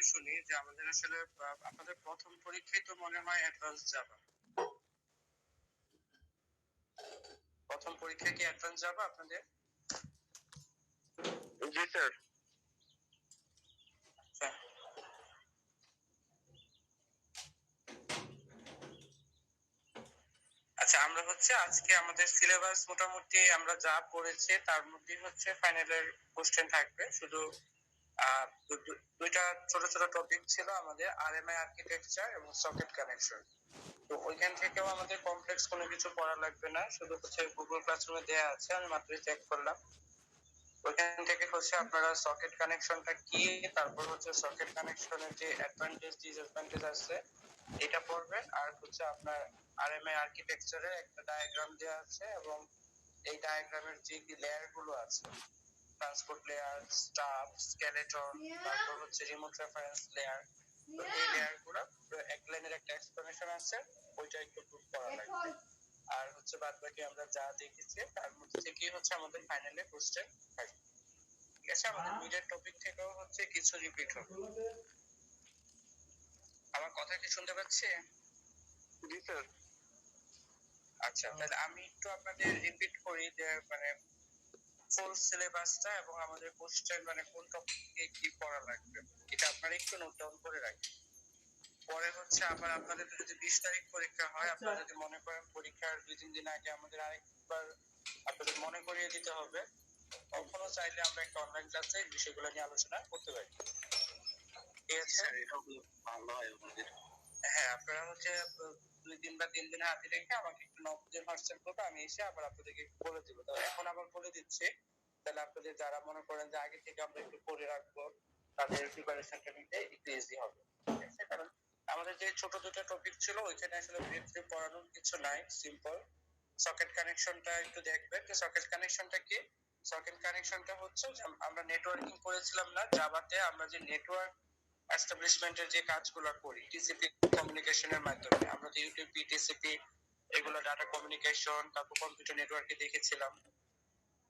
আমি শুনি যে আমাদের আসলে আপনাদের প্রথম পরীক্ষায় তো মনে হয় অ্যাডভান্স যাবা। প্রথম পরীক্ষায় কি অ্যাডভান্স যাবা আপনাদের? জি স্যার। আচ্ছা আচ্ছা, আমরা হচ্ছে আজকে আমাদের সিলেবাস মোটামুটি আমরা যা পড়েছি তার মধ্যে হচ্ছে ফাইনালের কোশ্চেন থাকবে। শুধু দুইটা ছোট ছোট টপিক ছিল আমাদের, আরএমআই আর্কিটেকচার এবং সকেট কানেকশন। তো ওইখান থেকেও আমাদের কমপ্লেক্স কোনো কিছু পড়া লাগবে না, শুধু হচ্ছে গুগল ক্লাসরুমে দেয়া আছে, আমি মাত্রই চেক করলাম। ওইখান থেকে হচ্ছে আপনারা সকেট কানেকশনটা কি, তারপর হচ্ছে সকেট কানেকশনের যে অ্যাডভান্টেজ ডিসঅ্যাডভান্টেজ আছে এটা পড়বেন। আর হচ্ছে আপনার আরএমআই আর্কিটেকচারের একটা ডায়াগ্রাম দেওয়া আছে, এবং এই ডায়াগ্রামের যে লেয়ার গুলো আছে, ট্রান্সপোর্ট লেয়ার, স্টাফ, স্কেলেটন, তারপর হচ্ছে রিমোট রেফারেন্স লেয়ার, তো এই লেয়ার গুলো এক লাইনের একটা এক্সপ্লেনেশন আছে, ওইটা একটু প্রুফ করা লাগবে। আর হচ্ছে বাদ বাকি আমরা যা দেখেছি তার মধ্যে থেকেই হচ্ছে আমাদের ফাইনালে কোশ্চেন থাকবে। ঠিক আছে, আমাদের মিডের টপিক থেকেও হচ্ছে কিছু রিপিট হবে। আমার কথা কি শুনতে পাচ্ছি? জি স্যার। আচ্ছা, তাহলে আমি একটু আপনাদের রিপিট করি যে মানে ফুল সিলেবাসটা এবং আমাদের কোশ্চেন মানে কোন টপিকে কি পড়া লাগবে, এটা আপনারা একটু নোট ডাউন করে রাখবেন। পরে হচ্ছে আবার আপনাদের যদি 20 তারিখ পরীক্ষা হয়, আপনারা যদি মনে করেন পরীক্ষার 2-3 দিন আগে আমাদের আরেকবার আপনাদের মনে করিয়ে দিতে হবে, তখনও চাইলে আমরা একটা অনলাইন ক্লাসে এই বিষয়গুলো নিয়ে আলোচনা করতে পারি। ঠিক আছে, ভালো হয় আমাদের। হ্যাঁ, আপনারা হচ্ছে 2 দিন বা 3 দিন হাতে রেখে আমাকে একটু নক দিয়ে হোয়াটসঅ্যাপ করবে, আমি এসে আবার আপনাদেরকে বলে দিব। তো এখন আবার বলে দিচ্ছি, তাহলে আপনাদের যারা মনে করেন যে আগে থেকে আমরা একটু পড়ে রাখবো, তাদের প্রিপারেশনটা নিতে একটু ইজি হবে। ঠিক আছে, কারণ আমাদের যে ছোট দুটো টপিক ছিল ওইখানে আসলে ব্রিফলি পড়ানোর কিছু নাই, সিম্পল। সকেট কানেকশনটা একটু দেখবেন যে সকেট কানেকশনটা কি। সকেট কানেকশনটা হচ্ছে আমরা নেটওয়ার্কিং করেছিলাম না জাভাতে, আমরা যে নেটওয়ার্ক এস্টাবলিশমেন্টের যে কাজগুলো করি টিসিপি কমিউনিকেশনের মাধ্যমে, আমরা তো ইউটিপি টিসিপি এগুলো ডাটা কমিউনিকেশন, তারপর কম্পিউটার নেটওয়ার্কে দেখেছিলাম।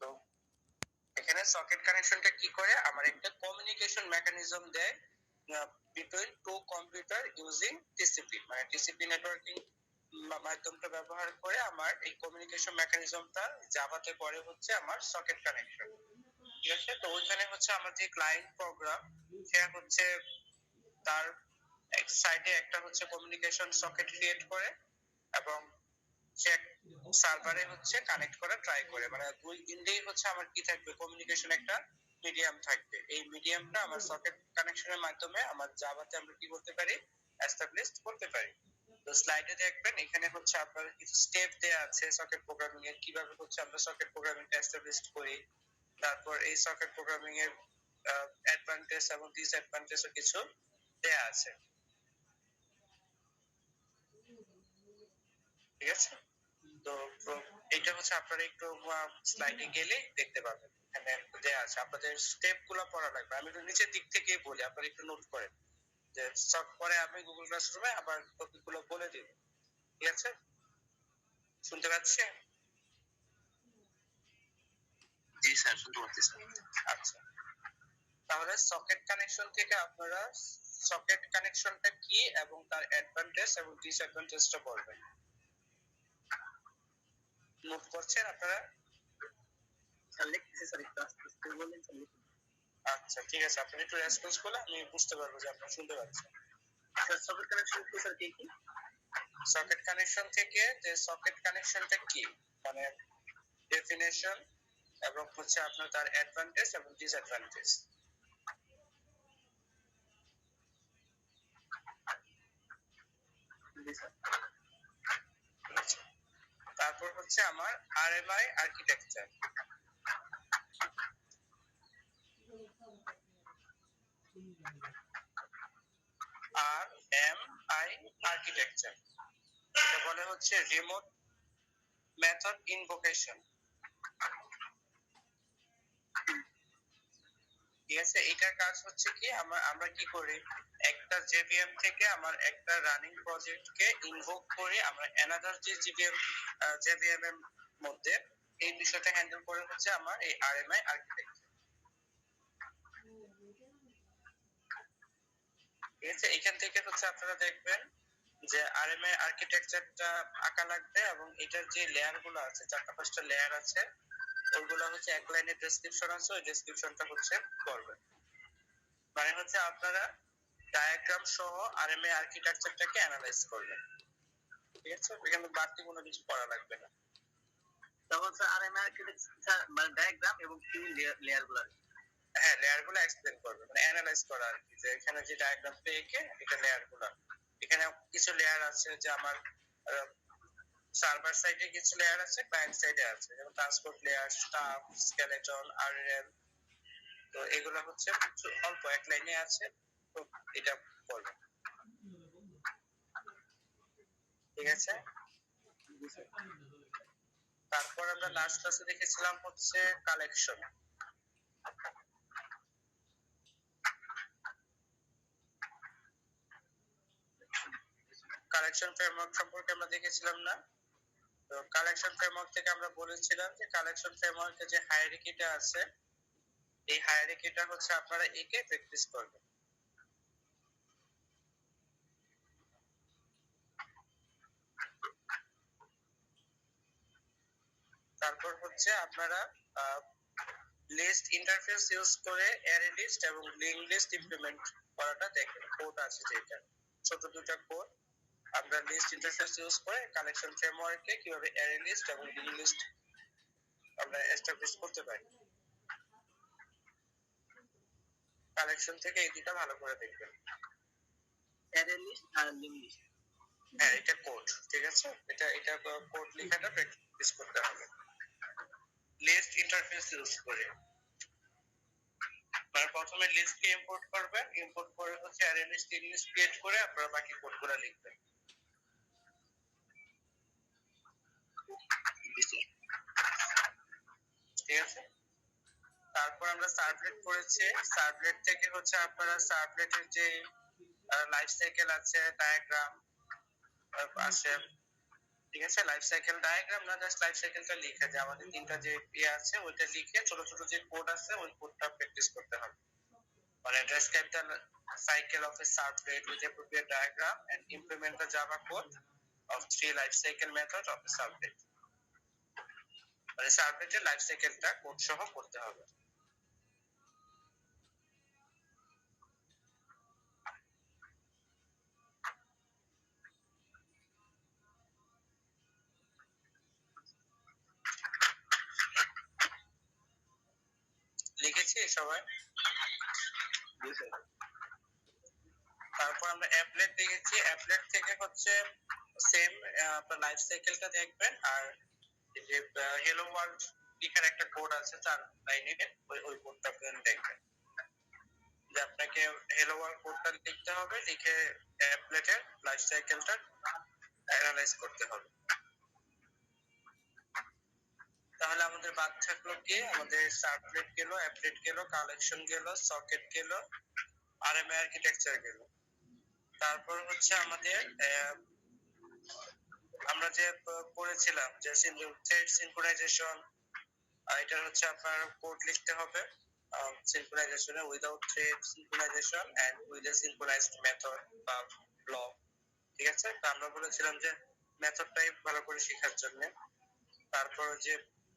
তো এখানে সকেট কানেকশনটা কি করে, আমার একটা কমিউনিকেশন মেকানিজম দেয় between two computer using TCP, মানে টিসিপি নেটওয়ার্কিং মাধ্যমটা ব্যবহার করে আমার এই কমিউনিকেশন মেকানিজমটা জাভাতে পড়ে হচ্ছে আমার সকেট কানেকশন। ঠিক আছে, তো ওইখানে হচ্ছে আমার যে ক্লায়েন্ট প্রোগ্রাম, সে হচ্ছে তার এক সাইডে একটা হচ্ছে কমিউনিকেশন সকেট ক্রিয়েট করে এবং সে সার্ভারে হচ্ছে কানেক্ট করা ট্রাই করে, মানে দুই দিকেই হচ্ছে আমার কি থাকবে, কমিউনিকেশন একটা মিডিয়াম থাকবে। এই মিডিয়ামটা আমার সকেট কানেকশনের মাধ্যমে আমার জাভাতে আমরা কি করতে পারি, এস্টাবলিশ করতে পারি। তো স্লাইডে দেখবেন এখানে হচ্ছে আপনার কিছু স্টেপ দেয়া আছে সকেট প্রোগ্রামিং এর, কিভাবে হচ্ছে আমরা সকেট প্রোগ্রামিংটা এস্টাবলিশ করি, তারপর এই সকেট প্রোগ্রামিং এর অ্যাডভান্টেজ এবং ডিসঅ্যাডভান্টেজ কিছু দেয়া আছে। ঠিক আছে, তো এটা হচ্ছে আপনারা একটু স্লাইডে গেলে দেখতে পাবেন, এখানে দেয়া আছে। আপনাদের স্টেপ গুলো পড়া লাগবে, আমি একটু নিচের দিক থেকে বলি, আপনারা একটু নোট করেন যে সব পরে আমি গুগল ক্লাসরুমে আবার টপিক গুলো বলে দিব। ঠিক আছে, শুনতে পাচ্ছেন? জি স্যার, শুনতে পাচ্ছি। আচ্ছা, তাহলে সকেট কানেকশন থেকে আপনারা সকেট কানেকশনটা কি এবং তার অ্যাডভান্টেজ এবং ডিসঅ্যাডভান্টেজটা পড়বেন। নোট করছেন আপনারা? আচ্ছা ঠিক আছে, আপনি একটু রেসপন্স করলে আমি বুঝতে পারবো যে আপনি শুনতে পাচ্ছেন। সকেট কানেকশন কি স্যার, কি সকেট কানেকশন থেকে যে সকেট কানেকশনটা কি, মানে ডেফিনেশন এবং হচ্ছে আপনার তার অ্যাডভান্টেজ এবং ডিসঅ্যাডভান্টেজ। তারপর হচ্ছে আমার RMI architecture, R M I architecture, এটা বলে হচ্ছে রিমোট মেথড ইনভোকেশন। ঠিক আছে, এটার কাজ হচ্ছে কি, আমরা কি করি, একটা জেভিএম থেকে আমার একটা রানিং প্রজেক্টকে ইনভোক করে আমরা অ্যানাদার যে জেভিএম এর মধ্যে এই বিষয়টা হ্যান্ডেল করে হচ্ছে আমার এই আরএমআই আর্কিটেকচার। আছে, এখান থেকে হচ্ছে আপনারা দেখবেন যে আরএমএ আর্কিটেকচারটা আঁকা লাগবে এবং এটার যে লেয়ার গুলো আছে, 4-5টা লেয়ার আছে, ওইগুলো হচ্ছে এক লাইনের ডেসক্রিপশন আছে, ওই ডেসক্রিপশনটা হচ্ছে করবেন। মানে হচ্ছে আপনারা ডায়াগ্রাম সহ আরএমএ আর্কিটেকচারটাকে অ্যানালাইজ করবেন, ঠিক আছে? এখানে বাড়তি কোনো কিছু করা লাগবে না। তখন স্যার আরএমএ আর্কিটেকচার মানে ডায়াগ্রাম এবং কি লেয়ার গুলো, হ্যাঁ, লেয়ার গুলো এক্সপ্লেন করবে, মানে অ্যানালাইজ করা আর কি, যে এখানে যে ডায়াগ্রামটা এঁকে এটা লেয়ার গুলো, এখানে কিছু লেয়ার আছে যে আমার সার্ভার সাইডে কিছু লেয়ার আছে, ক্লায়েন্ট সাইডে আছে, যেমন transport layer, staff, skeleton, RL. তো এগুলো হচ্ছে অল্প এক লাইনে আছে, তো এটা করবে, ঠিক আছে? তারপর আমরা লাস্ট ক্লাসে দেখেছিলাম হচ্ছে কালেকশন। কালেকশন ফ্রেমওয়ার্ক সম্পর্কে আমরা দেখেছিলাম না? তো কালেকশন ফ্রেমওয়ার্ক থেকে আমরা বলেছিলাম যে কালেকশন ফ্রেমওয়ার্কে যে হায়ারার্কিটা আছে, এই হায়ারার্কিটা হচ্ছে আপনারা একে প্র্যাকটিস করবেন। তারপর হচ্ছে আপনারা লিস্ট ইন্টারফেস ইউজ করে অ্যারে লিস্ট এবং লিংক লিস্ট ইমপ্লিমেন্ট করাটা দেখেন। কোড আছে যেটা, ছোট দুটো কোড, আমরা লিস্ট ইন্টারফেস ইউজ করে কালেকশন ফ্রেমওয়ার্কে কিভাবে অ্যারে লিস্ট এবং লিংক লিস্ট আমরা এস্টাবলিশ করতে পারি। কালেকশন থেকে এই দুটো ভালো করে দেখবেন, অ্যারে লিস্ট আর লিঙ্ক লিস্ট। হ্যাঁ, এটা কোড, ঠিক আছে? এটা কোড লেখাটা প্র্যাকটিস করতে হবে লিস্ট ইন্টারফেস ইউজ করে। মানে প্রথমে লিস্টকে ইম্পোর্ট করবেন, ইম্পোর্ট করে হচ্ছে অ্যারে লিস্ট লিস্ট ক্রিয়েট করে আপনারা বাকি কোডগুলো লিখবেন, ঠিক আছে? তারপর আমরা সার্ভলেট করেছি, সার্ভলেট থেকে হচ্ছে আপনারা সার্ভলেটের যে লাইফ সাইকেল আছে, ডায়াগ্রাম আছে, ঠিক আছে? লাইফ সাইকেল ডায়াগ্রাম না, জাস্ট লাইফ সাইকেলটা লিখে, যে আমাদের তিনটা যে আছে ওইটা লিখে ছোট ছোট যে কোড আছে ওই কোডটা প্র্যাকটিস করতে হবে। মানে describe the cycle of a servlet with appropriate diagram and implement the Java code of 3 life cycle method of a servlet. মানে সার্ভলেটের লাইফ সাইকেলটা কোড সহ করতে হবে। লিখেছি সবাই? তারপর আমরা অ্যাপলেট দেখেছি, অ্যাপলেট থেকে হচ্ছে সেম আপনার লাইফ সাইকেলটা দেখবেন, আর এই যে হেলো ওয়ার্ল্ড লেখার একটা কোড আছে 4 লাইনে, ওই কোডটা আপনারা দেখবেন, যে আপনাকে হেলো ওয়ার্ল্ড কোডটা লিখতে হবে, লিখে অ্যাপলেটের লাইফ সাইকেলটা অ্যানালাইজ করতে হবে। তাহলে আমাদের বাদ থাকলো কি, আমাদের সার্ভলেট গেল, অ্যাপলেট গেল, কালেকশন গেল, সকেট গেল, আরএমএ আর্কিটেকচার গেল। তারপর হচ্ছে আমাদের আমরা যে করেছিলাম যে থ্রেড সিনক্রোনাইজেশন, এটা হচ্ছে আপনার কোড লিখতে হবে সিনক্রোনাইজেশনে, without thread synchronization and with a synchronized method বা ব্লক, ঠিক আছে? তো আমরা বলেছিলাম যে মেথডটাই ভালো করে শেখার জন্য। তারপর যে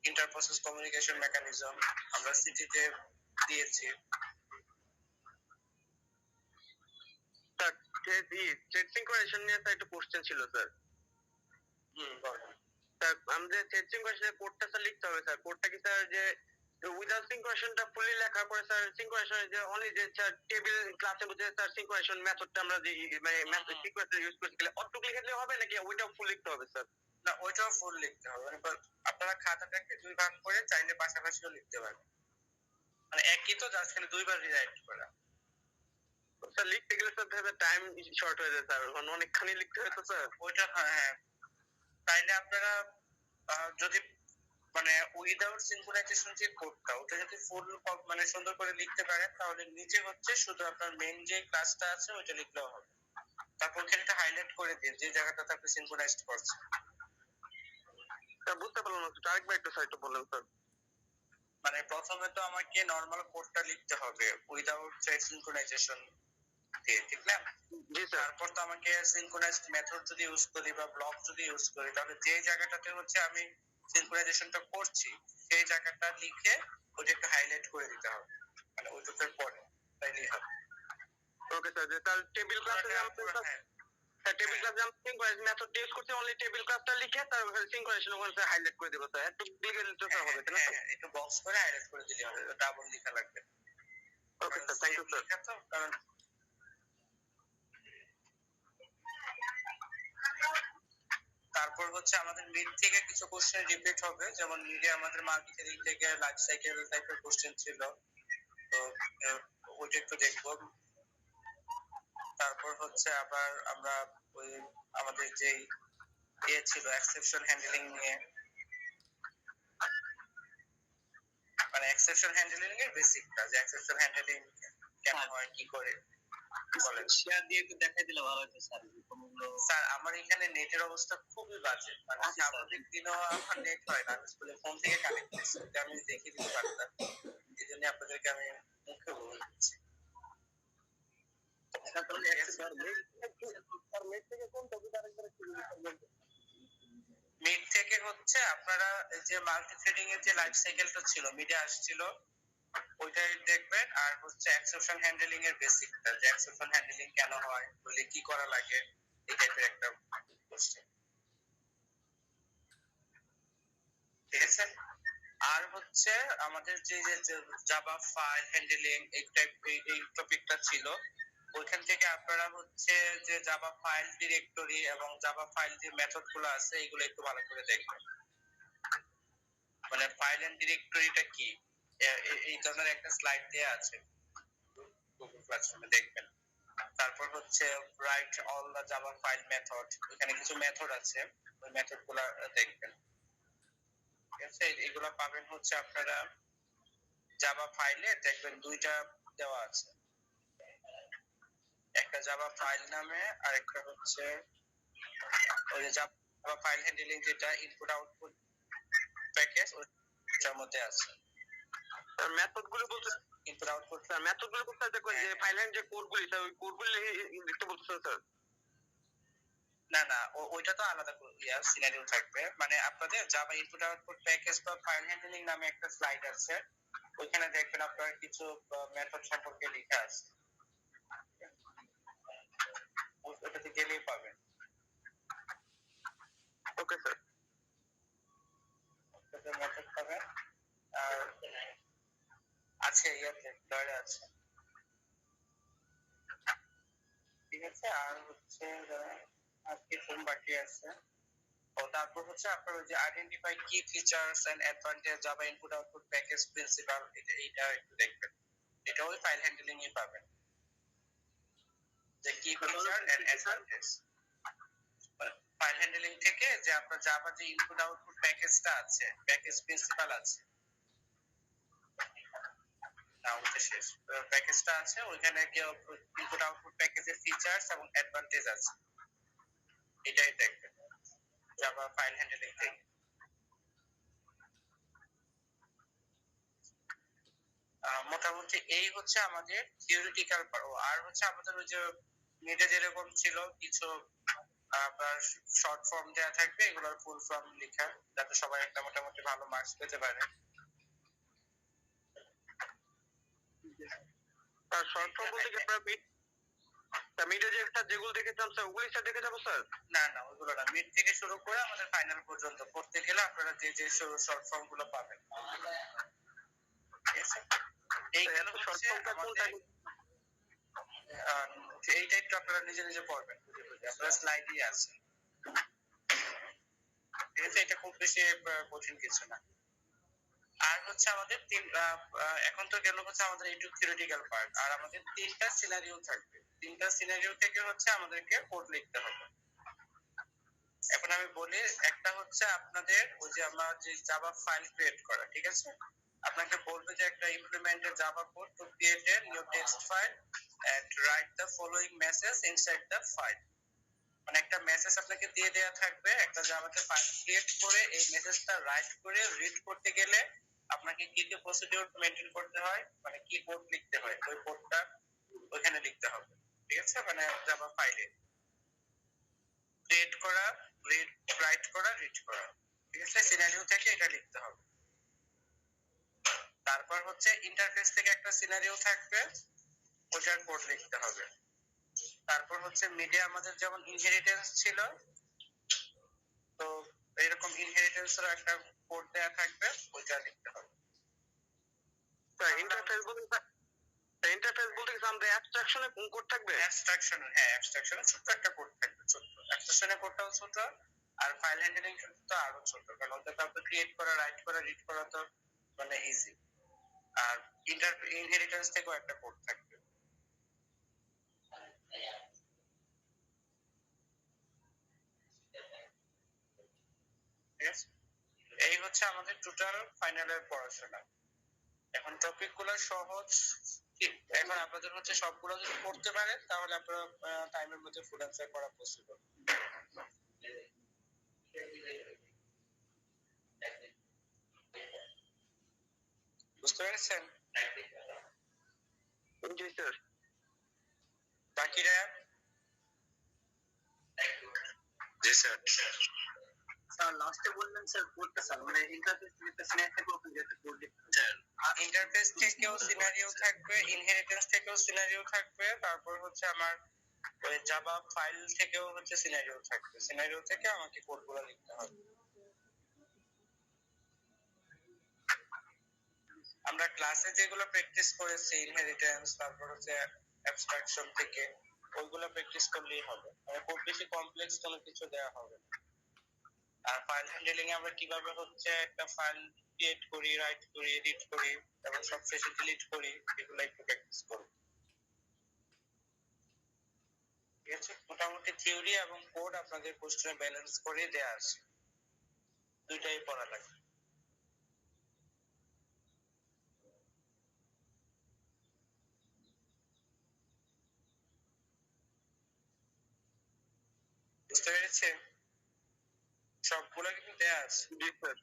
ইন্টার প্রসেস কমিউনিকেশন মেকানিজম আমরা সিটিতে দিয়েছি। স্যার থ্রেড সিনক্রোনাইজেশন নিয়ে স্যার একটা কোশ্চেন ছিল স্যার। বলেন। স্যার আমাদের থ্রেড সিনক্রোনাইজেশনের কোডটা স্যার লিখতে হবে স্যার, কোডটা কি স্যার যে উইদাউট সিনক্রোনাইজেশনটা ফুলি লেখা পরে স্যার সিনক্রোনাইজেশন যে অনলি যে স্যার টেবিল ক্লাসে বুঝে স্যার সিনক্রোনাইজেশন মেথডটা আমরা যে মানে মেথড সিকোয়েন্স ইউজ করতে গেলে অতটুকু লিখে দিলে হবে নাকি ওইটাও ফুল লিখতে হবে স্যার? না, ওইটাও ফুল লিখতে হবে, মানে আপনারা খাতাটাকে 2 ভাগ করে চাইলে পাশাপাশিও লিখতে পারবেন, মানে একই তো, জাস্ট খালি 2 বার রিরাইট করা। স্যার লিখতে গেলে স্যার টাইম শর্ট হয়ে যায় স্যার, অনেকখানি লিখতে হয় তো স্যার। ওইটা হ্যাঁ, তাইলে আপনারা যদি মানে উইদাউট সিনক্রোনাইজেশন যে কোডটা, ওটা যদি ফুল মানে সুন্দর করে লিখতে পারেন, তাহলে নিচে হচ্ছে শুধু আপনার মেইন যে ক্লাসটা আছে ওইটা লিখলেও হবে। তারপর এখানে হাইলাইট করে দিন যে জায়গাটাতে আপনি সিনক্রোনাইজড করছেন। স্যার বুঝতে পারলাম না, আরেকবার একটু স্যার একটু বলেন স্যার। মানে প্রথমে তো আমাকে নরমাল কোডটা লিখতে হবে উইদাউট থ্রেড সিনক্রোনাইজেশন, দিয়ে, ঠিক না? জি স্যার। তারপর তো আমাকে সিনক্রোনাইজড মেথড যদি ইউজ করি বা ব্লক যদি ইউজ করি, তাহলে যে জায়গাটাতে হচ্ছে আমি সিনক্রোনাইজেশনটা করছি সেই জায়গাটা লিখে ওটা একটু হাইলাইট করে দিতে হবে, মানে ওইটুকুর পরে, তাইলেই হবে। ওকে স্যার, যে তার টেবিল ক্লাসে টেবিল ক্লাসে আমি সিনক্রোনাইজ মেথড ইউজ করছি, অনলি টেবিল ক্লাসটা লিখে তার সিনক্রোনাইজেশন ওখানে হাইলাইট করে দেব স্যার। একটু লিখে দিতে স্যার হবে তাই না? হ্যাঁ, একটু বক্স করে হাইলাইট করে দিলে হবে, ডাবল লেখা লাগবে। Okay sir, thank you sir. কারণ তারপর হচ্ছে আমাদের মিড থেকে কিছু কোশ্চেন রিপিট হবে, যেমন মিডে আমাদের মার্কেটিং থেকে লাইফ সাইকেল টাইপের কোশ্চেন ছিল, তো ওইটা একটু দেখবো। তারপর হচ্ছে আবার আমরা ওই আমাদের যে ছিল এক্সেপশন হ্যান্ডলিং নিয়ে, মানে এক্সেপশন হ্যান্ডলিং এর বেসিকটা, যে এক্সেপশন হ্যান্ডলিং কেন হয়, কি করে বলেন। শেয়ার দিয়ে একটু দেখাই দিলে ভালো হতো স্যার। স্যার আমার এখানে নেটের অবস্থা খুবই বাজে, মানে সাম্প্রতিক দিনও আমার নেট হয় না, আমি স্কুলে ফোন থেকে কানেক্ট করছি, আমি দেখিয়ে দিতে পারতাম, এই জন্য আপনাদেরকে আমি মুখে বলে দিচ্ছি। মিড থেকে হচ্ছে আপনারা যে মাল্টি থ্রেডিং এর যে লাইফ সাইকেলটা ছিল মিডে আসছিল, ওইটাই দেখবেন। আর হচ্ছে এক্সেপশন হ্যান্ডলিং এর বেসিকটা, যে এক্সেপশন হ্যান্ডলিং কেন হয়, বলে কি করা লাগে, এই টাইপের একটা কোশ্চেন, ঠিক আছে? আর হচ্ছে আমাদের যে জাভা ফাইল হ্যান্ডলিং এই টাইপ এই টপিকটা ছিল, ওইখান থেকে আপনারা হচ্ছে যে জাভা ফাইল ডিরেক্টরি এবং জাভা ফাইল যে মেথড গুলো আছে এগুলো একটু ভালো করে দেখবেন, মানে ফাইল এন্ড ডিরেক্টরিটা কি, এই ধরনের একটা স্লাইড দেয়া আছে গুগল ক্লাসরুমে, দেখবেন। তারপর হচ্ছে write all the Java file method, এখানে কিছু মেথড আছে, ওই মেথড গুলা দেখবেন, ঠিক আছে? এগুলা পাবেন হচ্ছে আপনারা জাভা ফাইলে, দেখবেন দুইটা দেওয়া আছে, একটা জাভা ফাইল নামে আর একটা হচ্ছে ওই যে জাভা ফাইল হ্যান্ডলিং, যেটা ইনপুট আউটপুট প্যাকেজ, ওটার মধ্যে আছে। মেথড গুলো বলতে ইনপুট আউটপুট স্যার, মেথড গুলো বলতে দেখবেন যে ফাইলের যে কোডগুলি স্যার, ওই কোডগুলি লিখতে বলতেছেন স্যার? না, ওইটা তো আলাদা সিনারিও থাকবে, মানে আপনাদের জাভা ইনপুট আউটপুট প্যাকেজ বা ফাইল হ্যান্ডলিং নামে একটা স্লাইড আছে, ওইখানে দেখবেন আপনার কিছু মেথড সম্পর্কে লেখা আছে, ওটাতে গেলেই পাবেন। Okay sir. ওটাতে মেথড পাবেন, আর আছে ইয়াতে ডয়ারে আছে, ঠিক আছে? আর হচ্ছে আজকে ফোন বাকি আছে। ও তারপর হচ্ছে আপনার ওই যে আইডেন্টিফাই কি features and advantage Java input output package principal, এইটা একটু দেখবেন, এটা ওই ফাইল হ্যান্ডলিং এ পাবেন, যে কি feature and advantage. File handling থেকে যে আপনার জাভা যে ইনপুট আউটপুট প্যাকেজটা আছে, প্যাকেজ প্রিন্সিপাল আছে না, ওটা শেষ, প্যাকেজটা আছে, ওইখানে কি ইনপুট আউটপুট প্যাকেজের ফিচার্স এবং অ্যাডভান্টেজ আছে, এটাই দেখবেন জাভা ফাইল হ্যান্ডলিং থেকে। মোটামুটি এই হচ্ছে আমাদের থিওরিটিক্যাল পার্ট। আর হচ্ছে আমাদের ওই যে মিডে যেরকম ছিল কিছু আপনার শর্ট ফর্ম দেওয়া থাকবে, এগুলোর ফুল ফর্ম লেখা, যাতে সবাই একটা মোটামুটি ভালো মার্কস পেতে পারে। আর শর্ট ফর্ম বলতে কি আপনারা মিডে যে একটা যেগুলো দেখেছিলাম স্যার, ওগুলি স্যার দেখে যাবো স্যার? না, ওইগুলো না, মিড থেকে শুরু করে আমাদের ফাইনাল পর্যন্ত পড়তে গেলে আপনারা যে শর্ট ফর্ম গুলো পাবেন, ঠিক আছে? এইগুলো হচ্ছে আমাদের এইটা একটু আপনারা নিজে নিজে পড়বেন, আপনারা স্লাইডই আছে, ঠিক আছে? এটা খুব বেশি কঠিন কিছু না। আর হচ্ছে আমাদের এখন তো গেল হচ্ছে আমাদের এইটুক থিওরিটিক্যাল পার্ট, আর আমাদের তিনটা সিনারিও থাকবে, তিনটা সিনারিও থেকে হচ্ছে আমাদেরকে কোড লিখতে হবে। এখন আমি বলি, একটা হচ্ছে আপনাদের ওই যে আমরা যে জাভা ফাইল ক্রিয়েট করা, ঠিক আছে? আপনাকে বলবে যে একটা implemented Java code to create a new text file and write the following message inside the file, মানে একটা মেসেজ আপনাকে দিয়ে দেওয়া থাকবে, একটা জাভাতে ফাইল ক্রিয়েট করে এই মেসেজটা রাইট করে রিড করতে গেলে আপনাকে কি কি প্রসিডিউর মেইনটেইন করতে হয়, মানে কি কোড লিখতে হয়, ওই কোডটা ওখানে লিখতে হবে, ঠিক আছে, মানে জাভা ফাইলে ক্রিয়েট করা, রাইট করা, রিড করা। ঠিক আছে, সিনারিও থেকে এটা লিখতে হবে। তারপর হচ্ছে ইন্টারফেস থেকে একটা সিনারিও থাকবে, ওটার কোড লিখতে হবে। তারপর হচ্ছে মিডিয়া আমাদের যেমন ইনহেরিটেন্স ছিল, তো এরকম ইনহেরিটেন্সের একটা কোড দেয়া থাকবে, ওইটা লিখতে হবে। ইন্টারফেস বলতে কি আমাদের অ্যাবস্ট্রাকশনে কোন কোড থাকবে? অ্যাবস্ট্রাকশনে, হ্যাঁ অ্যাবস্ট্রাকশনে ছোট্ট একটা কোড থাকবে, ছোট্ট অ্যাবস্ট্রাকশনের কোডটাও ছোট, আর ফাইল হ্যান্ডলিং তো আরো ছোট, কারণ ওটা তো ক্রিয়েট করা, রাইট করা, রিড করা তো মানে ইজি। আর ইনহেরিটেন্স থেকেও একটা কোড থাকবে। ঠিক আছে, এই হচ্ছে আমাদের টোটাল ফাইনালের পড়াশোনা। এখন টপিক গুলো সহজ, এখন আপনাদের হচ্ছে সবগুলো যদি করতে পারেন তাহলে আপনারা টাইমের মধ্যে ফুল অ্যান্সার করা পসিবল। বুঝতে পেরেছেন? জি স্যার। বাকিরা? জি স্যার। স্যার লাস্টে বললেন স্যার কোডটা স্যার মানে ইন্টারফেস থেকে সিনারি থেকে ওখানে যেতে কোড লিখতে স্যার। ইন্টারফেস থেকেও সিনারিও থাকবে, ইনহেরিটেন্স থেকেও সিনারিও থাকবে, তারপর হচ্ছে আমার ওই জাভা ফাইল থেকেও হচ্ছে সিনারিও থাকবে। সিনারিও থেকে আমাকে কোডগুলো লিখতে হবে। আমরা ক্লাসে যেগুলো প্র্যাকটিস করেছি ইনহেরিটেন্স, তারপর হচ্ছে অ্যাবস্ট্রাকশন থেকে, ওইগুলো প্র্যাকটিস করলেই হবে, মানে খুব বেশি কমপ্লেক্স কোনো কিছু দেওয়া হবে না। আর ফাইল হ্যান্ডলিং এ আমরা কিভাবে হচ্ছে একটা ফাইল ক্রিয়েট করি, রাইট করি, এডিট করি, এবং সব শেষে ডিলিট করি, এগুলো একটু প্র্যাকটিস করব। ঠিক আছে, মোটামুটি থিওরি এবং কোড আপনাদের কোশ্চেনে ব্যালেন্স করে দেয়া আছে, দুইটাই পড়া লাগবে। বুঝতে পেরেছে? সবগুলো কিন্তু দেয়া আছে। জি স্যার।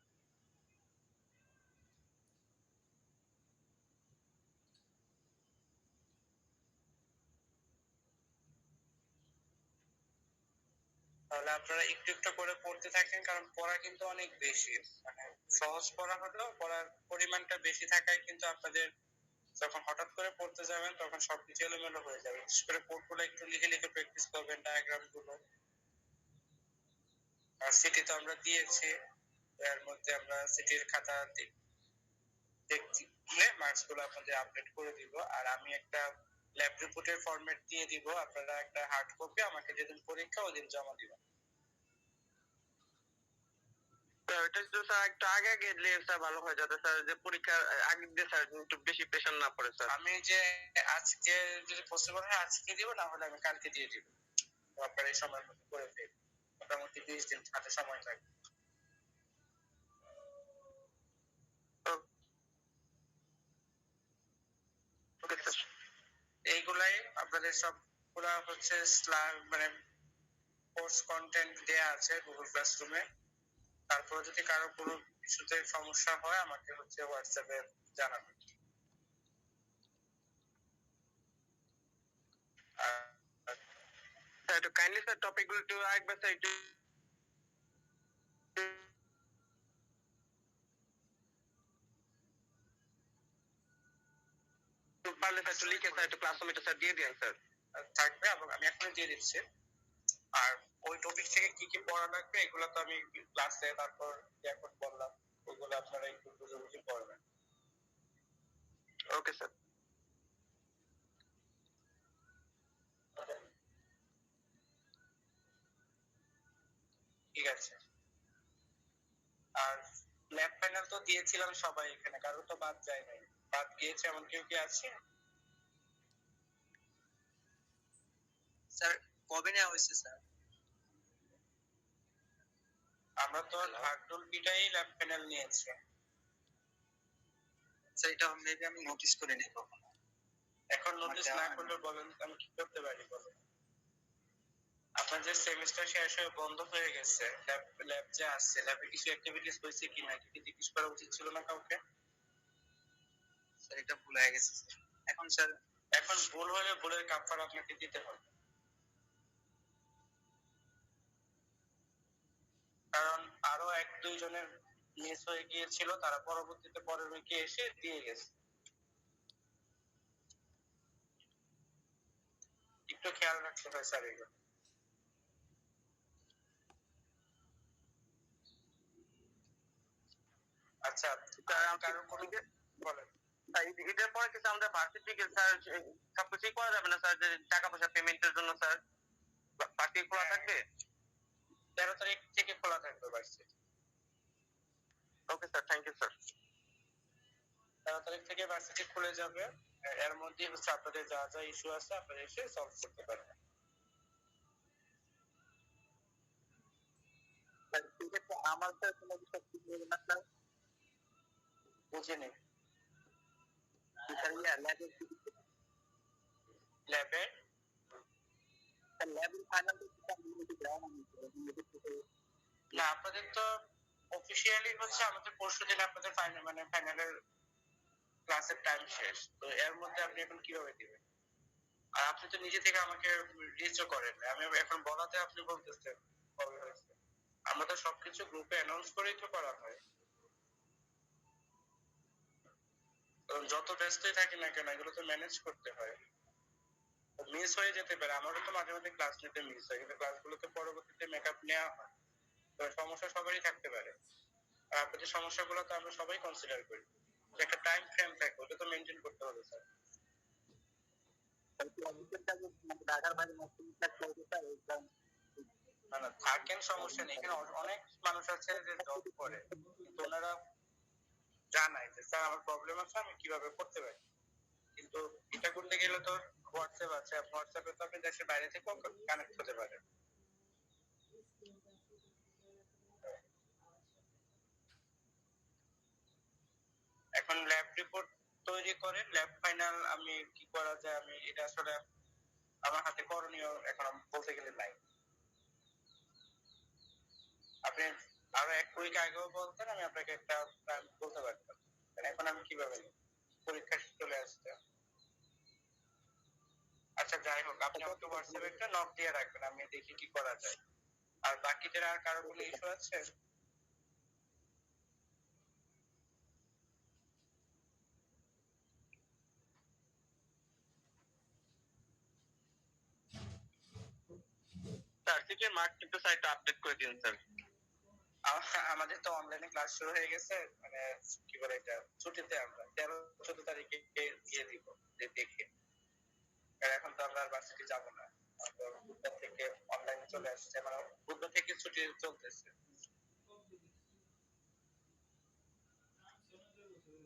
তাহলে আপনারা একটু একটু করে পড়তে থাকেন, কারণ পড়া কিন্তু অনেক বেশি, মানে সহজ পড়া হলেও পড়ার পরিমাণটা বেশি থাকায় কিন্তু আপনাদের যখন হঠাৎ করে পড়তে যাবেন তখন সবকিছু এলোমেলো হয়ে যাবে। বিশেষ করে কোডগুলো একটু লিখে লিখে প্র্যাকটিস করবেন, ডায়াগ্রাম গুলো। আর সিটি তো আমরা দিয়েছি, এর মধ্যে আমরা সিটির খাতা দেখছি, মার্কস গুলো আপনাদের আপডেট করে দিব। আর আমি একটা ল্যাব রিপোর্টের ফরম্যাট দিয়ে দিব, আপনারা একটা হার্ড কপি আমাকে যেদিন পরীক্ষা ওই দিন জমা দিবেন। এটা তো স্যার একটু আগে আগে দিলে স্যার ভালো হয়, যাতে স্যার যে পরীক্ষার আগে দিয়ে স্যার একটু বেশি প্রেশার না পড়ে স্যার। আমি যে আজকে যদি পসিবল হয় আজকে দিব, না হলে আমি কালকে দিয়ে দিব, আপনারা এই সময়ের মধ্যে করে ফেলবেন। মোটামুটি 20 দিন হাতে সময় থাকবে। Okay sir. এইগুলাই আপনাদের সবগুলা হচ্ছে মানে কোর্স কন্টেন্ট দেয়া আছে গুগল ক্লাসরুমে। তারপরে যদি কারো কোনো কিছুতে সমস্যা হয় আমাকে হচ্ছে হোয়াটসঅ্যাপে জানাবেন। স্যার একটু কাইন্ডলি স্যার টপিকগুলো একটু আরেকবার স্যার একটু পারলে স্যার একটু লিখে স্যার একটু ক্লাসরুমে স্যার দিয়ে দিন স্যার। থাকবে, এবং আমি এখনই দিয়ে দিচ্ছি। আর ওই টপিক থেকে কি কি পড়া লাগবে এগুলো তো আমি ক্লাসে তারপর এখন বললাম, ওইগুলো আপনারা একটু বুঝে বুঝে পড়বেন। Okay sir. ঠিক আছে। আর ল্যাব প্যানেল তো দিয়েছিলাম সবাই, এখানে কারো তো বাদ যায় নাই। বাদ গিয়েছে এমন কেউ কি আছে? স্যার কবে নেওয়া হয়েছে স্যার? আমরা তো ঢাকঢোল পিটাই ল্যাব প্যানেল নিয়েছি। স্যার এটা মেবি আমি নোটিস করে নেই কখনো। এখন নোটিস না করলে বলেন আমি কি করতে পারি বলেন? আপনার যে সেমিস্টার শেষ হয়ে বন্ধ হয়ে গেছে, ল্যাব যে আসছে, ল্যাবে কিছু অ্যাক্টিভিটিস হয়েছে কিনা কি জিজ্ঞেস করা উচিত ছিল না কাউকে? স্যার এটা ভুল হয়ে গেছে স্যার। এখন স্যার এখন ভুল হলে ভুলের কাফারা আপনাকে দিতে হবে, কারণ আরো 1-2 জনের মিস হয়ে গিয়েছিল, তারা পরবর্তীতে পরের উইকে এসে দিয়ে গেছে। একটু খেয়াল রাখতে হয় স্যার এগুলো। আচ্ছা, কারো কোনো বলেন। ঈদের পরে কিছু আমাদের ভার্সিটি স্যার সবকিছুই করা যাবে না স্যার, যে টাকা পয়সা পেমেন্টের জন্য স্যার ভার্সিটি খোলা থাকবে? 13 তারিখ থেকে খোলা থাকবে varsity. Okay sir, thank you sir. 13 তারিখ থেকে ভার্সিটি খুলে যাবে, এর মধ্যে হচ্ছে আপনাদের যা যা ইস্যু আছে আপনারা এসে সলভ করতে পারবেন। আমার স্যার কোনো কিছু ঠিক হবে না স্যার। বুঝিনি। স্যার ল্যাবের ল্যাবে ফাইনাল না, আপনাদের তো অফিসিয়ালি হচ্ছে আমাদের পরশুদিন আপনাদের ফাইনাল মানে ফাইনালের ক্লাসের টাইম শেষ, তো এর মধ্যে আপনি এখন কিভাবে দিবেন? আর আপনি তো নিজে থেকে আমাকে রিচও করেন, আমি এখন বলাতে আপনি বলতেছেন কবে হয়েছে। আমরা তো সবকিছু গ্রুপে অ্যানাউন্স করেই তো করা হয়। যত ব্যস্তই থাকি না কেন এগুলো তো ম্যানেজ করতে হয়, মিস হয়ে যেতে পারে। আমারও তো মাঝে মাঝে ক্লাস নিতে মিস হয়, কিন্তু ক্লাসগুলোতে পরবর্তীতে মেকআপ নেওয়া হয়, তো সমস্যা সবারই থাকতে পারে। আর আপনাদের সমস্যাগুলো তো আমরা সবাই কনসিডার করি, একটা টাইম ফ্রেম থাকে ওটা তো মেনটেন করতে হবে স্যার। ঢাকার বাইরে না না, থাকেন সমস্যা নেই, এখানে অনেক মানুষ আছে যে জব করে, কিন্তু ওনারা জানায় যে স্যার আমার প্রবলেম আছে আমি কিভাবে করতে পারি, কিন্তু এটা করতে গেলে তো হোয়াটসঅ্যাপ আছে, হোয়াটসঅ্যাপে তো আপনি দেশের বাইরে থেকেও কানেক্ট হতে পারেন। এখন ল্যাব রিপোর্ট তৈরি করেন, ল্যাব ফাইনাল আমি কি করা যায়, আমি এটা আসলে আমার হাতে করণীয় এখন বলতে গেলে নাই। আপনি আরো 1 উইক আগেও বলতেন, আমি আপনাকে একটা টাইম বলতে পারতাম। এখন আমি কিভাবে, পরীক্ষা চলে আসছে। আচ্ছা যাই হোক, আপনি আমাকে হোয়াটসঅ্যাপে একটা নক দিয়ে রাখবেন, আমি দেখি কি করা যায়। আর বাকিদের আর কারো কোনো ইস্যু আছে? স্যার সিটের মার্ক একটু সাইটটা আপডেট করে দিন স্যার। আমাদের তো অনলাইনে ক্লাস শুরু হয়ে গেছে, মানে কি বলে এটা, ছুটিতে আমরা 13-14 তারিখে দিয়ে দিব দেখে। এখন তো আমরা আর ভার্সিটি যাব না, বুধবার থেকে অনলাইনে চলে আসছে, মানে বুধবার থেকে ছুটি চলতেছে।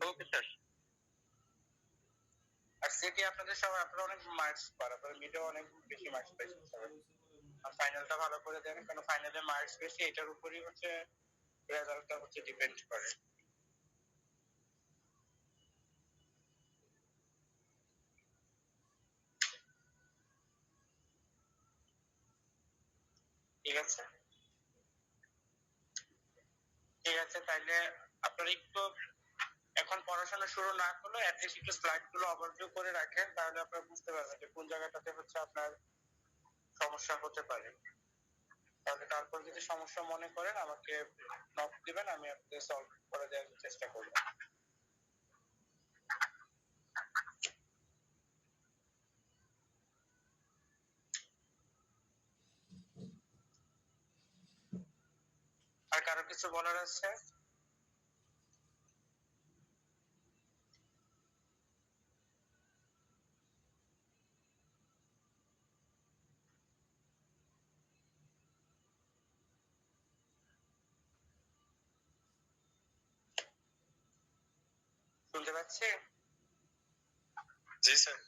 Okay sir. আর সিটি আপনাদের সবাই, আপনারা অনেক মার্কস পান, আপনারা মিডে অনেক বেশি মার্কস পাইছেন সবাই। আর ফাইনালটা ভালো করে দেন, কারণ ফাইনালে মার্কস বেশি, এটার উপরই হচ্ছে রেজাল্টটা হচ্ছে ডিপেন্ড করে। ঠিক আছে, ঠিক আছে, তাইলে আপনারা একটু এখন পড়াশোনা শুরু না করলে অ্যাটলিস্ট একটু স্লাইড গুলো ওভারভিউ করে রাখেন, তাহলে আপনারা বুঝতে পারবেন যে কোন জায়গাটাতে হচ্ছে আপনার সমস্যা হতে পারে। তাহলে তারপর যদি সমস্যা মনে করেন আমাকে নক দিবেন, আমি আপনাকে সলভ করে দেওয়ার চেষ্টা করব। আর কারো কিছু বলার আছে? শুনতে পাচ্ছি? জি স্যার।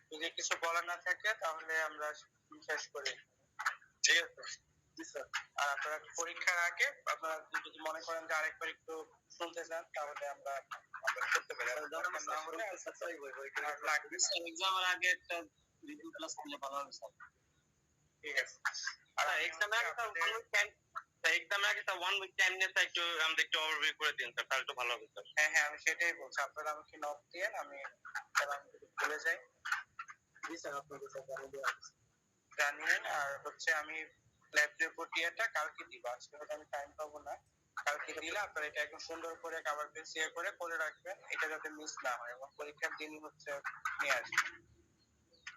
যদি কিছু বলার না থাকে তাহলে আমরা শেষ করি। ঠিক আছে। জি স্যার। আর আপনারা পরীক্ষার আগে আপনারা যদি মনে করেন যে আরেকবার একটু শুনতে চান তাহলে আমরা করতে পারি। এক্সামের আগে একটা রিভিউ ক্লাস করলে ভালো হবে স্যার। ঠিক আছে। আর স্যার আমি এক্সামে হচ্ছে আগে স্যার আপনাদের- 1 উইক টাইম, স্যার এক্সামে আগে স্যার 1 উইক টাইম নিয়ে স্যার একটু আমাদের একটু ওভারভিউ করে দিন স্যার, তাহলে একটু ভালো হবে স্যার। হ্যাঁ হ্যাঁ আমি সেটাই বলছি, আপনারা আমাকে নক দিয়ে আমি তাহলে আমি যদি ভুলে যাই জি স্যার, আপনাকে স্যার জানিয়েন। আর হচ্ছে আমি ল্যাব রিপোর্ট ইয়েটা কালকে দিব, আজকে হয়তো আমি টাইম পাবো না। কালকে দিলে আপনারা এটা একদম সুন্দর করে কভার পেজ ইয়ে করে রাখবেন, এটা যাতে মিস না হয় এবং পরীক্ষার দিনই হচ্ছে নিয়ে আসবেন।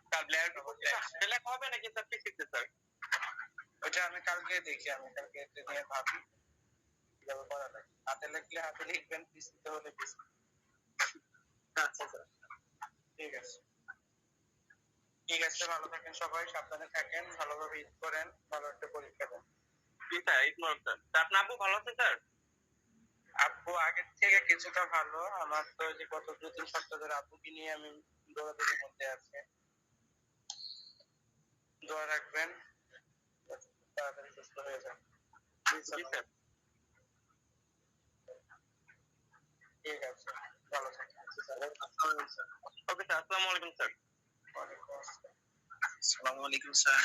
স্যার ল্যাব রিপোর্ট হাতে লেখা হবে নাকি স্যার পিসিতে স্যার? ওটা আমি কালকে দেখি, আমি কালকে এটা নিয়ে ভাবি কিভাবে করা যায়। হাতে লিখলে হাতে লিখবেন, পিসিতে হলে পিসি। আচ্ছা স্যার। ঠিক আছে, ঠিক আছে, ভালো থাকেন সবাই, সাবধানে থাকেন, ভালোভাবে ঈদ করেন, ভালো একটা পরীক্ষা দেন। জি স্যার, ইগনোর স্যার। তা আপনার আব্বু ভালো আছে স্যার? আব্বু আগের থেকে কিছুটা ভালো, আমার তো যে গত 2-3 সপ্তাহ ধরে আব্বুকে নিয়ে আমি দৌড়াদৌড়ির মধ্যে আছি। দোয়া রাখবেন তাড়াতাড়ি সুস্থ হয়ে যান। জি স্যার। ঠিক আছে, ভালো থাকেন। ওকে স্যার, আসসালামু আলাইকুম স্যার। ওয়ালাইকুম আসসালাম। আসসালামু আলাইকুম স্যার।